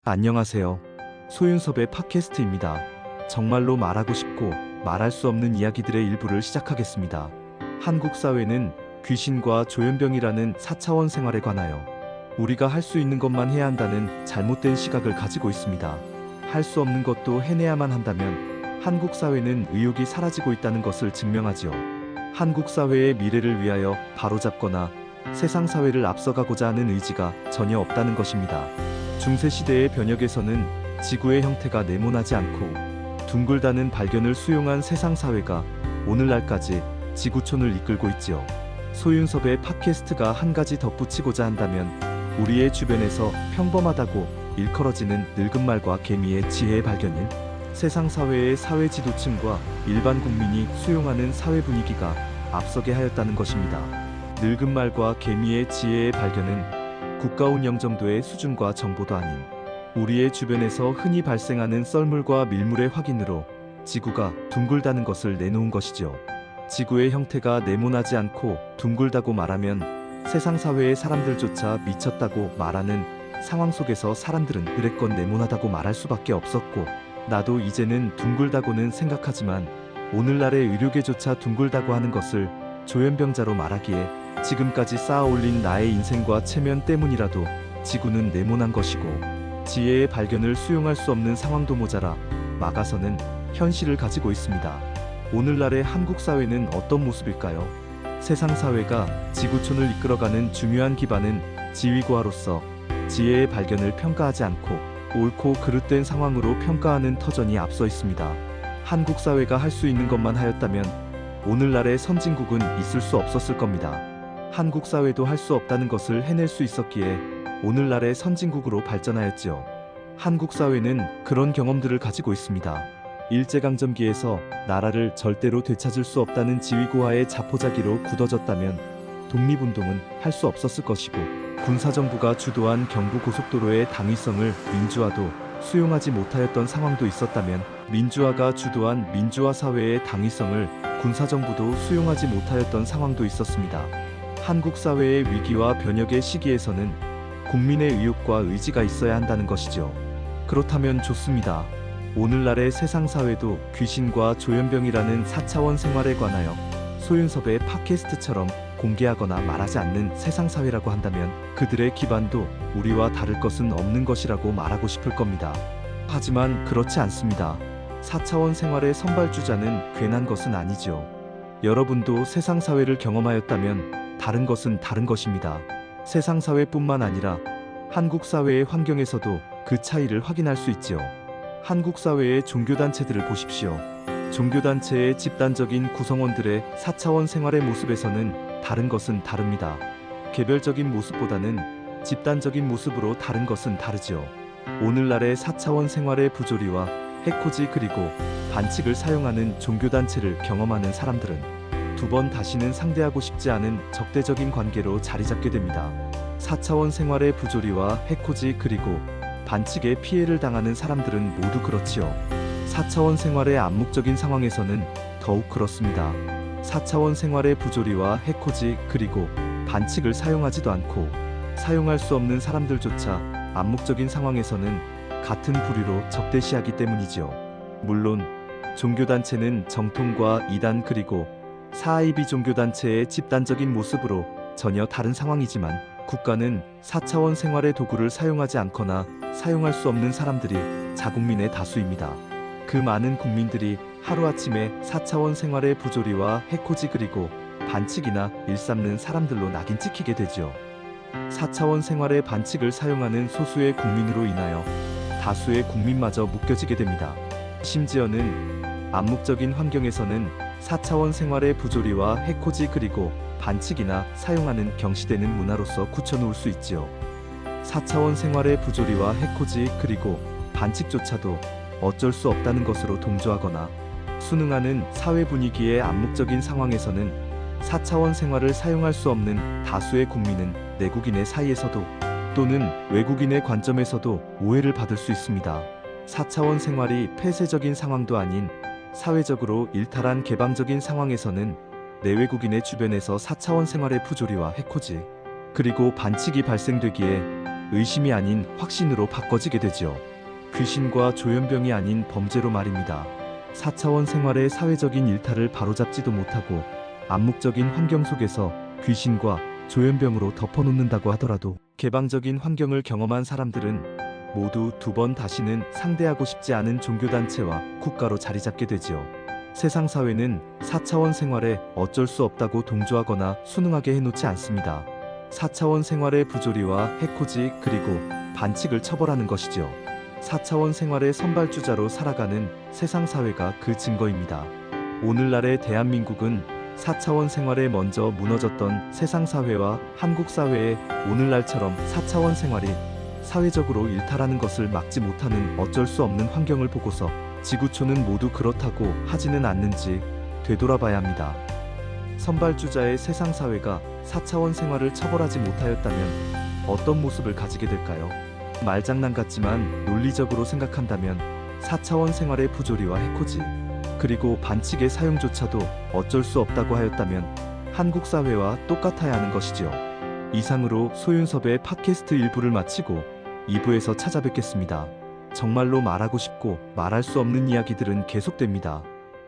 안녕하세요. 소윤섭의 팟캐스트입니다. 정말로 말하고 싶고 말할 수 없는 이야기들의 일부를 시작하겠습니다. 한국 사회는 귀신과 조현병이라는 4차원 생활에 관하여 우리가 할 수 있는 것만 해야 한다는 잘못된 시각을 가지고 있습니다. 할 수 없는 것도 해내야만 한다면 한국 사회는 의욕이 사라지고 있다는 것을 증명하지요. 한국 사회의 미래를 위하여 바로잡거나 세상 사회를 앞서가고자 하는 의지가 전혀 없다는 것입니다. 중세시대의 변혁에서는 지구의 형태가 네모나지 않고 둥글다는 발견을 수용한 세상 사회가 오늘날까지 지구촌을 이끌고 있지요. 소윤섭의 팟캐스트가 한 가지 덧붙이고자 한다면 우리의 주변에서 평범하다고 일컬어지는 늙은 말과 개미의 지혜의 발견인 세상 사회의 사회 지도층과 일반 국민이 수용하는 사회 분위기가 앞서게 하였다는 것입니다. 늙은 말과 개미의 지혜의 발견은 국가 운영 정도의 수준과 정보도 아닌 우리의 주변에서 흔히 발생하는 썰물과 밀물의 확인으로 지구가 둥글다는 것을 내놓은 것이죠. 지구의 형태가 네모나지 않고 둥글다고 말하면 세상 사회의 사람들조차 미쳤다고 말하는 상황 속에서 사람들은 그랬건 네모나다고 말할 수밖에 없었고, 나도 이제는 둥글다고는 생각하지만 오늘날의 의료계조차 둥글다고 하는 것을 조현병자로 말하기에 지금까지 쌓아올린 나의 인생과 체면 때문이라도 지구는 네모난 것이고 지혜의 발견을 수용할 수 없는 상황도 모자라 막아서는 현실을 가지고 있습니다. 오늘날의 한국 사회는 어떤 모습일까요? 세상 사회가 지구촌을 이끌어가는 중요한 기반은 지위고하로서 지혜의 발견을 평가하지 않고 옳고 그릇된 상황으로 평가하는 터전이 앞서 있습니다. 한국 사회가 할 수 있는 것만 하였다면 오늘날의 선진국은 있을 수 없었을 겁니다. 한국 사회도 할 수 없다는 것을 해낼 수 있었기에 오늘날의 선진국으로 발전하였지요. 한국 사회는 그런 경험들을 가지고 있습니다. 일제강점기에서 나라를 절대로 되찾을 수 없다는 지위고하의 자포자기로 굳어졌다면 독립운동은 할 수 없었을 것이고, 군사정부가 주도한 경부고속도로의 당위성을 민주화도 수용하지 못하였던 상황도 있었다면 민주화가 주도한 민주화 사회의 당위성을 군사정부도 수용하지 못하였던 상황도 있었습니다. 한국 사회의 위기와 변혁의 시기에서는 국민의 의욕과 의지가 있어야 한다는 것이죠. 그렇다면 좋습니다. 오늘날의 세상 사회도 귀신과 조현병이라는 4차원 생활에 관하여 소윤섭의 팟캐스트처럼 공개하거나 말하지 않는 세상 사회라고 한다면 그들의 기반도 우리와 다를 것은 없는 것이라고 말하고 싶을 겁니다. 하지만 그렇지 않습니다. 4차원 생활의 선발주자는 괜한 것은 아니죠. 여러분도 세상 사회를 경험하였다면 다른 것은 다른 것입니다. 세상 사회뿐만 아니라 한국 사회의 환경에서도 그 차이를 확인할 수 있지요. 한국 사회의 종교단체들을 보십시오. 종교단체의 집단적인 구성원들의 4차원 생활의 모습에서는 다른 것은 다릅니다. 개별적인 모습보다는 집단적인 모습으로 다른 것은 다르지요. 오늘날의 4차원 생활의 부조리와 해코지 그리고 반칙을 사용하는 종교단체를 경험하는 사람들은 두 번 다시는 상대하고 싶지 않은 적대적인 관계로 자리잡게 됩니다. 4차원 생활의 부조리와 해코지 그리고 반칙에 피해를 당하는 사람들은 모두 그렇지요. 4차원 생활의 암묵적인 상황에서는 더욱 그렇습니다. 4차원 생활의 부조리와 해코지 그리고 반칙을 사용하지도 않고 사용할 수 없는 사람들조차 암묵적인 상황에서는 같은 부류로 적대시하기 때문이지요. 물론 종교단체는 정통과 이단 그리고 사이비 종교단체의 집단적인 모습으로 전혀 다른 상황이지만 국가는 4차원 생활의 도구를 사용하지 않거나 사용할 수 없는 사람들이 자국민의 다수입니다. 그 많은 국민들이 하루아침에 4차원 생활의 부조리와 해코지 그리고 반칙이나 일삼는 사람들로 낙인 찍히게 되죠. 4차원 생활의 반칙을 사용하는 소수의 국민으로 인하여 다수의 국민마저 묶여지게 됩니다. 심지어는 암묵적인 환경에서는 4차원 생활의 부조리와 해코지 그리고 반칙이나 사용하는 경시되는 문화로서 굳혀놓을 수 있지요. 4차원 생활의 부조리와 해코지 그리고 반칙조차도 어쩔 수 없다는 것으로 동조하거나 순응하는 사회 분위기의 암묵적인 상황에서는 4차원 생활을 사용할 수 없는 다수의 국민은 내국인의 사이에서도 또는 외국인의 관점에서도 오해를 받을 수 있습니다. 4차원 생활이 폐쇄적인 상황도 아닌 사회적으로 일탈한 개방적인 상황에서는 내외국인의 주변에서 4차원 생활의 부조리와 해코지 그리고 반칙이 발생되기에 의심이 아닌 확신으로 바꿔지게 되죠. 귀신과 조현병이 아닌 범죄로 말입니다. 4차원 생활의 사회적인 일탈을 바로잡지도 못하고 암묵적인 환경 속에서 귀신과 조현병으로 덮어놓는다고 하더라도 개방적인 환경을 경험한 사람들은 모두 두 번 다시는 상대하고 싶지 않은 종교단체와 국가로 자리잡게 되지요. 세상 사회는 4차원 생활에 어쩔 수 없다고 동조하거나 순응하게 해놓지 않습니다. 4차원 생활의 부조리와 해코지 그리고 반칙을 처벌하는 것이죠. 4차원 생활의 선발주자로 살아가는 세상 사회가 그 증거입니다. 오늘날의 대한민국은 4차원 생활에 먼저 무너졌던 세상 사회와 한국 사회의 오늘날처럼 4차원 생활이 사회적으로 일탈하는 것을 막지 못하는 어쩔 수 없는 환경을 보고서 지구촌은 모두 그렇다고 하지는 않는지 되돌아봐야 합니다. 선발주자의 세상 사회가 4차원 생활을 처벌하지 못하였다면 어떤 모습을 가지게 될까요? 말장난 같지만 논리적으로 생각한다면 4차원 생활의 부조리와 해코지 그리고 반칙의 사용조차도 어쩔 수 없다고 하였다면 한국 사회와 똑같아야 하는 것이지요. 이상으로 소윤섭의 팟캐스트 1부를 마치고 2부에서 찾아뵙겠습니다. 정말로 말하고 싶고 말할 수 없는 이야기들은 계속됩니다.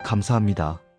감사합니다.